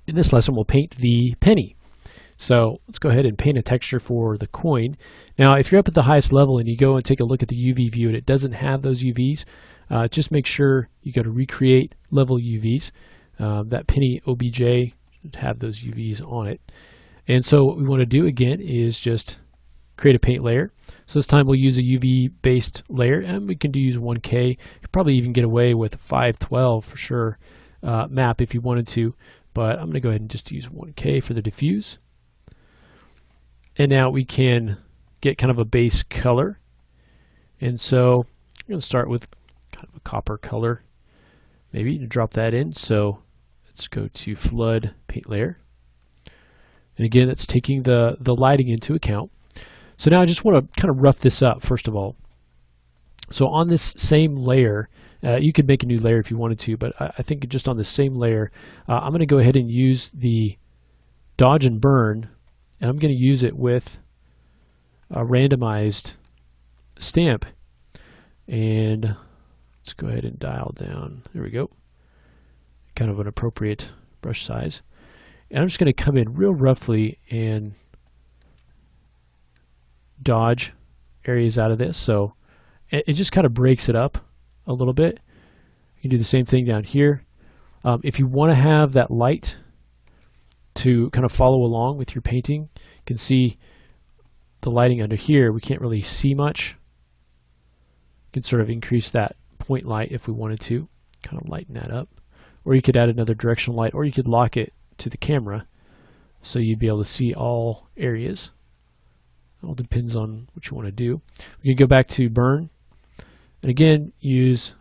In this lesson, we'll paint the penny. So let's go ahead and paint a texture for the coin. Now, if you're up at the highest level and you go and take a look at the UV view and it doesn't have those UVs, just make sure you go to recreate level UVs. That penny OBJ should have those UVs on it. And so what we want to do again is just create a paint layer. So this time we'll use a UV based layer, and we can use 1K. You could probably even get away with a 512 for sure map if you wanted to, but I'm going to go ahead and just use 1K for the diffuse. And now we can get kind of a base color. And so I'm going to start with kind of a copper color, maybe to drop that in. So let's go to flood paint layer. And again, that's taking the lighting into account. So now I just want to kind of rough this up first of all. So on this same layer, you could make a new layer if you wanted to, but I think just on the same layer, I'm going to go ahead and use the dodge and burn, and I'm going to use it with a randomized stamp. And let's go ahead and dial down. There we go. Kind of an appropriate brush size. And I'm just going to come in real roughly and dodge areas out of this. So it just kind of breaks it up a little bit. You can do the same thing down here. If you want to have that light to kind of follow along with your painting, you can see the lighting under here. We can't really see much. You can sort of increase that point light if we wanted to, kind of lighten that up. Or you could add another directional light, or you could lock it to the camera so you'd be able to see all areas. It all depends on what you want to do. We can go back to burn, and again use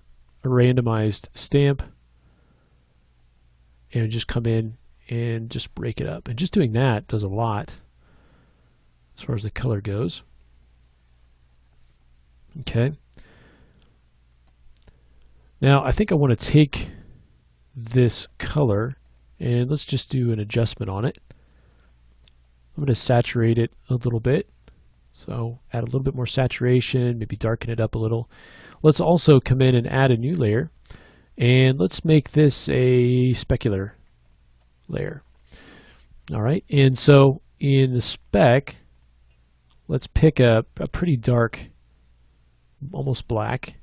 a randomized stamp and just come in and just break it up. And just doing that does a lot as far as the color goes. Okay. Now I think I want to take this color and let's just do an adjustment on it. I'm going to saturate it a little bit. So add a little bit more saturation, maybe darken it up a little. Let's also come in and add a new layer, and let's make this a specular layer. All right, and so in the spec, let's pick a pretty dark, almost black,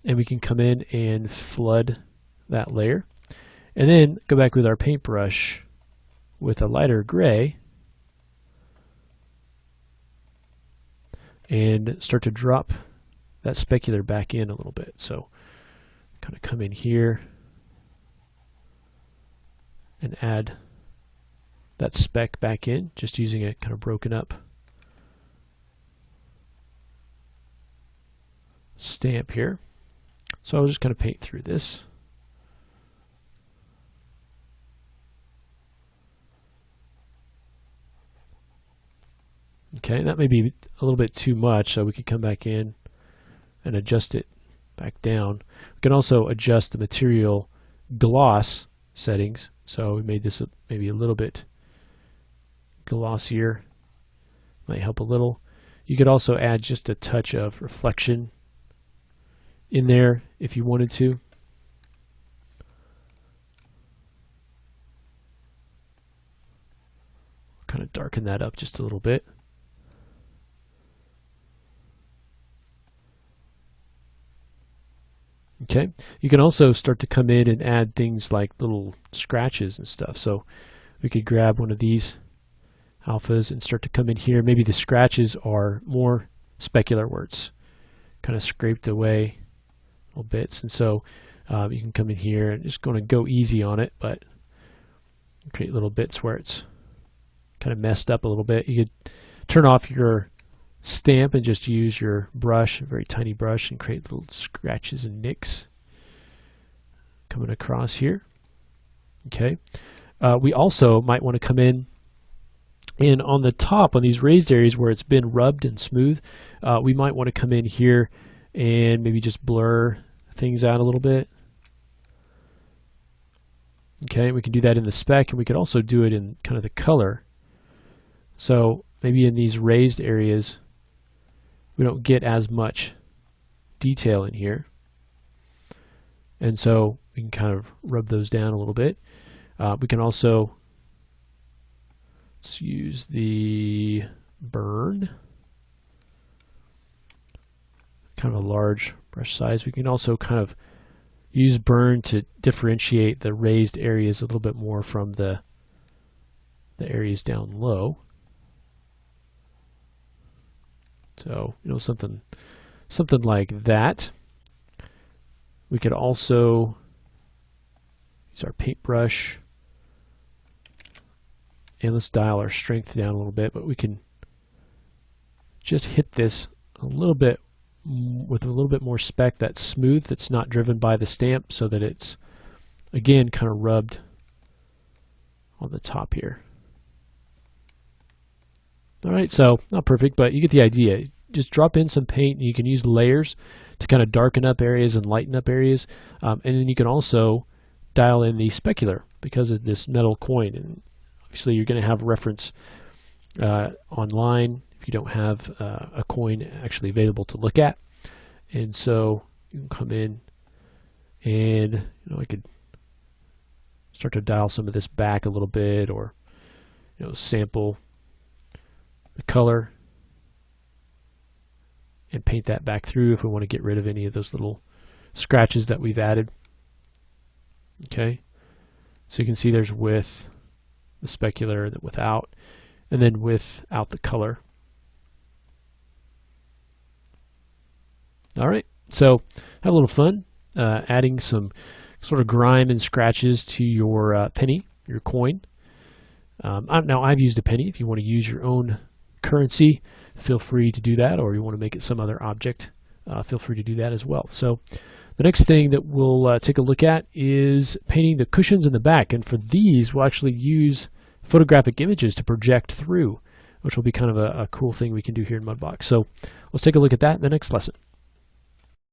and we can come in and flood that layer, and then go back with our paintbrush with a lighter gray and start to drop that specular back in a little bit. So kind of come in here and add that speck back in, just using it kind of broken up stamp here. So I'll just kind of paint through this. Okay, that may be a little bit too much, so we can come back in and adjust it back down. We can also adjust the material gloss settings. So we made this maybe a little bit glossier. Might help a little. You could also add just a touch of reflection in there if you wanted to. Kind of darken that up just a little bit. Okay, you can also start to come in and add things like little scratches and stuff. So we could grab one of these alphas and start to come in here. Maybe the scratches are more specular where it's kind of scraped away little bits. And so you can come in here and just going to go easy on it, but create little bits where it's kind of messed up a little bit. You could turn off your stamp and just use your brush, a very tiny brush, and create little scratches and nicks coming across here. Okay, we also might want to come in and on the top, on these raised areas where it's been rubbed and smooth, we might want to come in here and maybe just blur things out a little bit. Okay, we can do that in the spec, and we could also do it in kind of the color. So maybe in these raised areas we don't get as much detail in here, and so we we can kind of rub those down a little bit. We can also, let's use the burn, kind of a large brush size. We can also kind of use burn to differentiate the raised areas a little bit more from the areas down low. So, you know, something like that. We could also use our paintbrush, and let's dial our strength down a little bit, but we can just hit this a little bit with a little bit more speck that's smooth, that's not driven by the stamp, so that it's, again, kind of rubbed on the top here. All right, so not perfect, but you get the idea. Just drop in some paint, and you can use layers to kind of darken up areas and lighten up areas. And then you can also dial in the specular because of this metal coin. And obviously, you're going to have reference online if you don't have a coin actually available to look at. And so you can come in, and you know, I could start to dial some of this back a little bit, or you know, sample the color and paint that back through if we want to get rid of any of those little scratches that we've added. Okay, so you can see there's with the specular, and then without, and then without the color. All right, so have a little fun adding some sort of grime and scratches to your penny, your coin. Now I've used a penny. If you want to use your own currency, feel free to do that, or you want to make it some other object, feel free to do that as well. So the next thing that we'll take a look at is painting the cushions in the back, and for these we'll actually use photographic images to project through, which will be kind of a cool thing we can do here in Mudbox. So let's take a look at that in the next lesson.